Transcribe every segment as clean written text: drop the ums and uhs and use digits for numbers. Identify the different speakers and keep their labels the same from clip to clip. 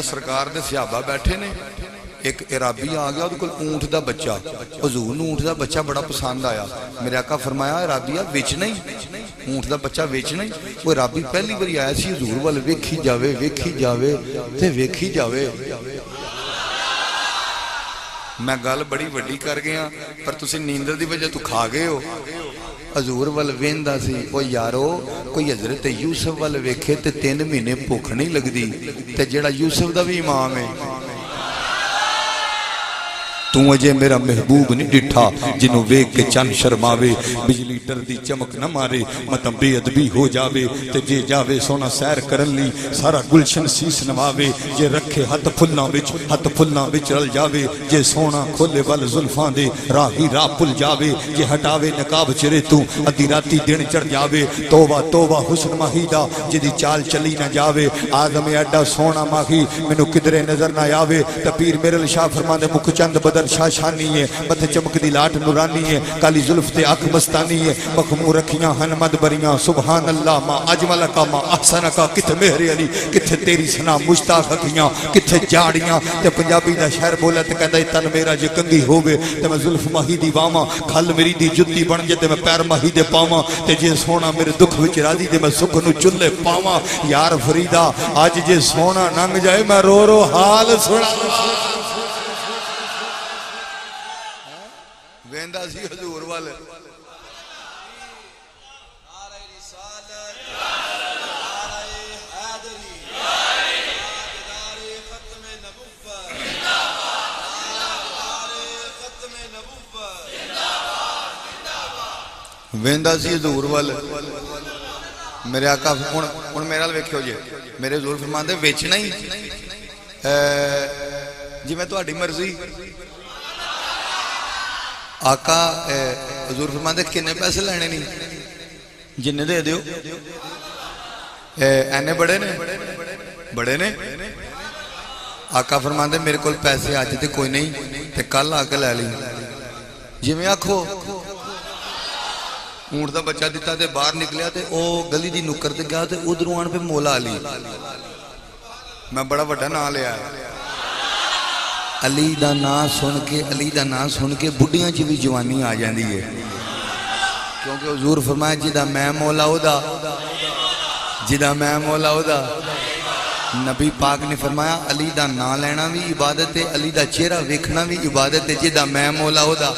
Speaker 1: سرکار دے صحابہ بیٹھے نے، ایک عرابی آ گیا، اس کو اونٹ دا بچہ، حضور نو اونٹ دا بچہ بڑا پسند آیا، میرے آقا فرمایا عرابیہ وچ نہیں، اونٹ دا بچہ وچ نہیں۔ وہ عرابی پہلی باری آیا سی حضور والے، ویکھی جاوے ویکھی جاوے تے ویکھی جاوے۔ میں گل بڑی وڈی کر گیا پر تسی نیندر دی وجہ تو کھا گئے ہو۔ حضور وال ویندا سی، او یارو کوئی حضرت یوسف وال ویکھے تے 3 مہینے بھوک نہیں لگدی، تے جیڑا یوسف دا بھی امام ہے۔ تو اجے میرا محبوب نہیں ڈٹھا جنوں ویکھ کے چن شرماوے، بجلی ڈردی چمک نہ مارے، متم بے ادبی ہو جاوے، تے جے جاوے سونا سیر کرن لی سارا گلشن سیس نواوے، جے رکھے ہتھ پھلاں وچ رل جاوے، جے سونا کھولے ول زلفاں دے راہی راہ پل جاوے، جے ہٹاوے نقاب چرے تو ادھی راتی دن چڑھ جاوے۔ توبہ توبہ حسن ماہی دا جدی چال چلی نہ جاوے، آدم ایڈا سونا ماہی مینوں کدرے نظر نہ آوے۔ تے پیر میرے شاہ فرماندے مکھ چند بدر شاشانی ہے، متھے چمک دی لاٹ نورانی ہے، کالی زلف تے اکھ مستانی ہے، مخمور رکھیاں ہن مد بریاں، سبحان اللہ ما اجمل کا ما احسن کا، کتھے مہر علی کتھے تیری سنا مشتاق اکھیاں، کتھے جاڑیاں۔ تے پنجابی دا شعر بولا تے کہندا تن میرا جے کنگھی ہووے تے میں زلف ماہی دی واواں، کھل میری دی جُتی بن جے تے میں پیر ماہی دے پاواں، تے جے سونا میرے دکھ وچ راضی تے میں سکھ نو چلے پاواں۔ یار فریدا اج جے سونا ننگ جائے میں رو رو حال سنا ویندا سی حضور والے۔ ویندا سی حضور والے میرے آقا۔ ہن میرے نال ویکھیو جی، میرے حضور فرماندے وچ نہیں جویں تہاڈی مرضی۔ آقا حضور فرماندے کنے پیسے لینے نہیں، جننے دے دیو۔ اینے بڑے نے۔ آقا فرماندے میرے کول پیسے اج تے کوئی نہیں، تے کل آ کے لے لی جویں آکھو۔ اونٹ دا بچہ دیتا تے باہر نکلیا تے او گلی دی نکر تے گیا تے ادھروں آن پہ مولا علی، میں بڑا وڈا نام لیا علی دا نام سن کے بڈیاں چ بھی جوانی آ جاندی ہے، کیونکہ حضور فرمایا جدا میں مولا او دا۔ نبی پاک نے فرمایا علی دا نام لینا بھی عبادت ہے، علی دا چہرہ ویکھنا بھی عبادت ہے، جدا میں مولا او دا۔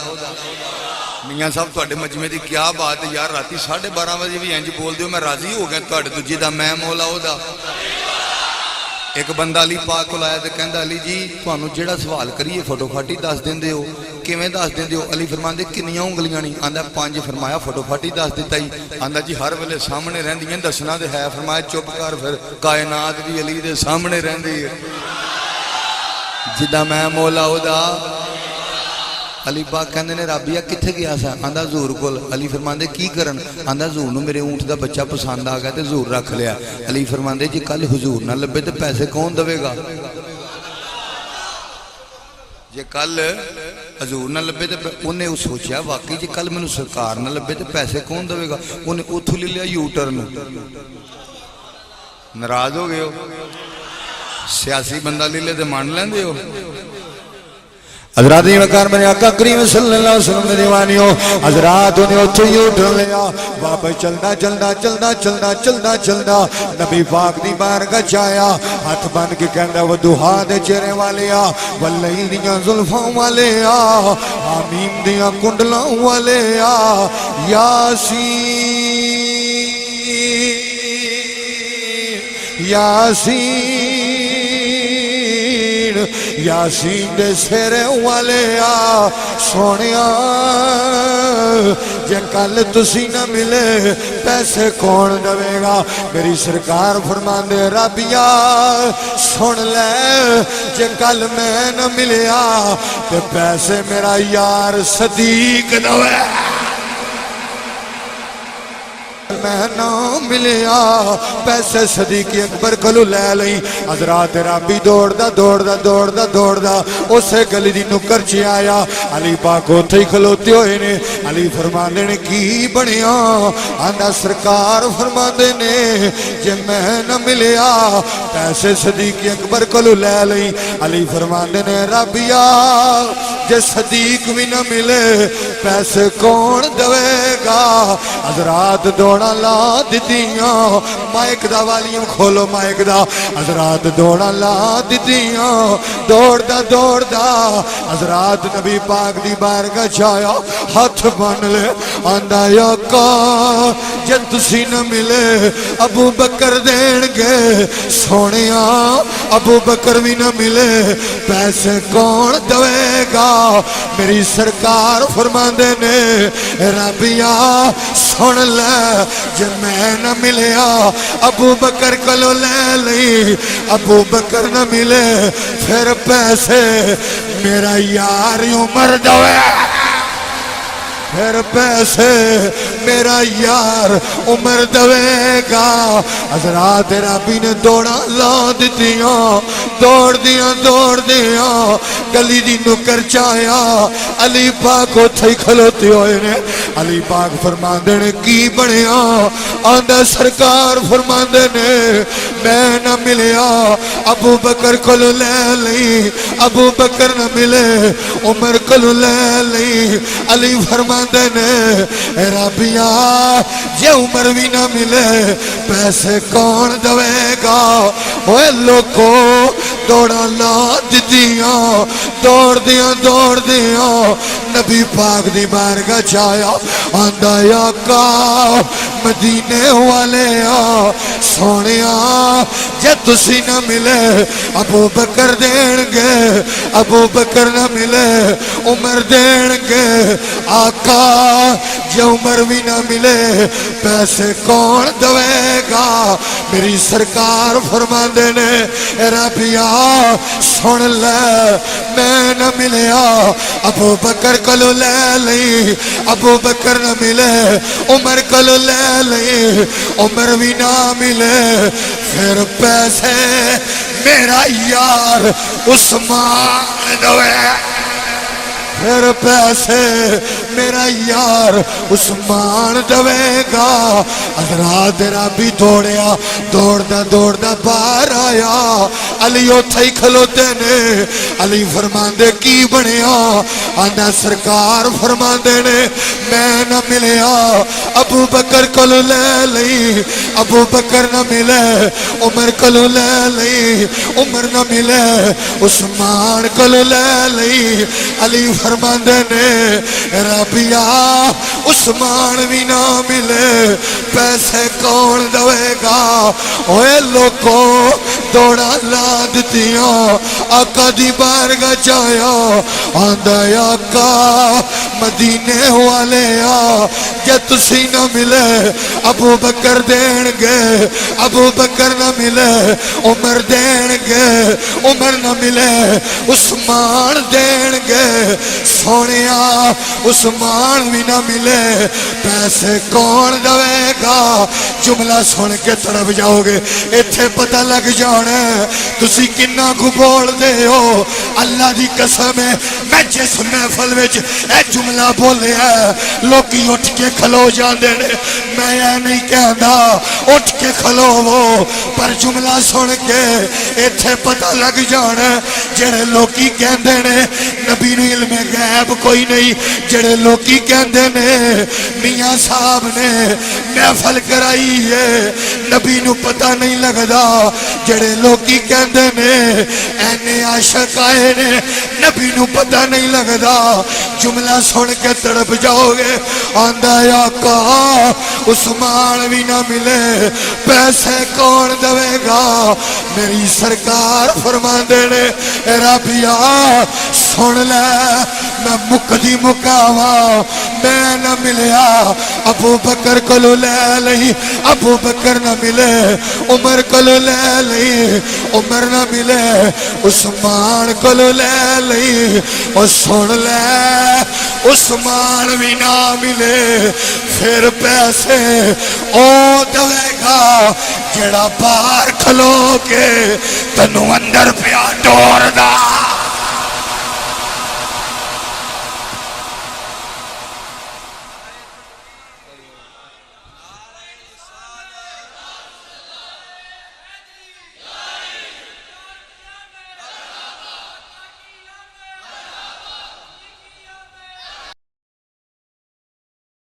Speaker 1: میاں صاحب تواڈے مجمع دی کیا بات ہے یار، راتی 12:30 بجے بھی انج بول دیو میں راضی ہو گیا تواڈے تو، جدا میں مولا او دا۔ ایک بندہ علی پاک کو لایا تے کہندا علی جی تانوں جیڑا سوال کریے فوٹو فاٹی دس دیندے ہو، کیویں دس دیندے ہو؟ علی فرماندے کنیاں انگلیاں نہیں؟ آندا 5۔ فرمایا فوٹو فاٹی دس دیتا ہی؟ آندا جی ہر ویلے سامنے رہندیاں دسنا تے ہے۔ فرمایا چپ کر پھر کائنات بھی علی دے سامنے رہندی ہے، جدا میں مولا او دا۔ علی پاک کہندے نے رابیہ کتھے گیا سا؟ آندا حضور کول۔ علی فرماندے کی کرن؟ آندا حضور نو میرے اونٹ دا بچہ پسند آ گیا تے حضور رکھ لیا۔ علی فرماندے جی کل حضور نہ لبے تے پیسے کون دے گا؟ جے کل حضور نہ لبے تے انہیں سوچیا واقعی جے کل مینوں سرکار نہ لبے تے پیسے کون دے گا؟ انہیں اوتھوں لے لیا یو ٹرن۔ ناراض ہو گئے ہو؟ سیاسی بندہ لے لے تے مان لیندے ہو؟ حضرات وقار میرے آقا کریم صلی اللہ علیہ وسلم نے دیوانیوں حضرات انہیں اتھے یوں ڈھر لیا، واپس چلدا نبی پاک دی بارگاہ چایا، ہاتھ بن کے کہندا وہ دہا دے چہرے والیا، واللیل دیاں زلفاں والیا، آمین دیاں کنڈلاں والیا، یاسین دے سیرے والیا سونیا، جے کل تسی نہ ملے پیسے کون دے گا؟ میری سرکار فرماندے رابیہ سن لے، جے کل میں نہ ملیا تے پیسے میرا یار صدیق دے۔ میں نہ ملیا پیسے صدیق اکبر کلو لے لئی حضرات رابی دوڑدا دوڑدا دوڑدا دوڑدا اسے گلی دی نکر چ آیا علی پاک اوتھے ہی کھلوتے ہوئے نے علی فرماندے نے کی بنیا آندا سرکار فرماندے نے جے میں نہ ملیا پیسے صدیق اکبر کلو لے لئی علی فرماندے نے رابیا جے صدیق بھی نہ ملے پیسے کون دوے گا حضرات دوڑا لا دیتیاں مائک دا والیم کھولو مائک دا حضرات دوڑا لا دیتیاں دوڑ دا حضرات نبی پاک دی بارگاہ چایا ہاتھ بن لے آندا یا کا جے تسی نہ ملے ابو بکر دین گے سونیا ابو بکر بھی نہ ملے پیسے کون دوے گا میری سرکار فرماندے نے رابیا سن لے جے میں نہ ملیا ابو بکر کلو لے لئی ابو بکر نہ ملے پھر پیسے میرا یار عمر دوے پھر پیسے میرا یار عمر دوے گا حضرات رابی نے دوڑا لا دیتیاں دوڑ دیاں گلی دی نکر چایا علی پاک اوتھے ہی کھلوتے ہوئے نے علی پاک فرماندے نے کی بنیا آندا سرکار فرماندے نے میں نہ ملیا ابو بکر کلو لے لئی ابو بکر نہ ملے عمر کلو لے لئی علی فرماندے نے رابیا جے عمر بھی نہ ملے پیسے کون دوے گا اوے لوگو دوڑا لا دیتیاں دوڑ دیاں نبی پاک دی بارگاہ چایا آندا یا کا مدینے والے سونیا جے تسی نہ ملے ابو بکر دین گے ابو بکر نہ ملے عمر دین گے آقا جے عمر بھی نہ ملے پیسے کون دوے گا میری سرکار فرماندے نے رابیا سن لے میں نہ ملیا ابو بکر کلو لے لئی ابو بکر نہ ملے عمر کلو لے لئی عمر بھی نہ ملے پھر پیسے میرا یار عثمان دوے پھر پیسے میرا یار عثمان دوے گا حضرات رابی دوڑیا دوڑدا باہر آیا علی اوتھے ہی کھلوتے نے علی فرماندے کی بنیا آندا سرکار فرماندے نے میں نہ ملیا ابو بکر کلو لے لئی ابو بکر نہ ملے عمر کلو لے لئی عمر نہ ملے عثمان کلو لے لئی علی فرماندے نے رابیا عثمان بھی نہ ملے پیسے کون دوے گا اوے لوگو دوڑا لا دیتیاں آقا دی بارگاہ چایا آندا یا آقا مدینے والے جے تسی نہ ملے ابو بکر دین گے ابو بکر نہ ملے عمر دین گے عمر نہ ملے عثمان دین گے سونیا عثمان بھی نہ ملے پیسے کون دوے گا جملہ سن کے تڑپ جاؤ گے ایتھے پتہ لگ جانا تسی کنا کو بول دے ہو اللہ دی قسم ہے میں جس محفل وچ اے جملہ بولے ہے لوگی اٹھ کے کھلو جاندے نے میں یہ نہیں کہندا اٹھ کے کھلو وہ پر جملہ سن کے ایتھے پتہ لگ جانا جڑے لوگی کہندے نے نبی نو علم غیب کوئی نہیں جڑے لوگی کہندے نے میاں صاحب نے محفل کرائی ہے نبی نو پتہ نہیں لگدا جڑے لوگی کہندے نے اینے عاشق آئے نے نبی نو پتہ نہیں لگدا جملہ سن کے تڑپ جاؤ گے آندا یا آقا عثمان بھی نہ ملے پیسے کون دوے گا میری سرکار فرماندے نے رابیا سن لے میں مکدی مکاوا میں نہ ملیا ابو بکر کو لے لئی ابو بکر نہ ملے عمر کو لے لئی عمر نہ ملے عثمان کو لے لئی اور سن لے عثمان بھی نہ ملے پھر پیسے او دوے گا جڑا باہر کھلو کے تنو اندر پیا ڈو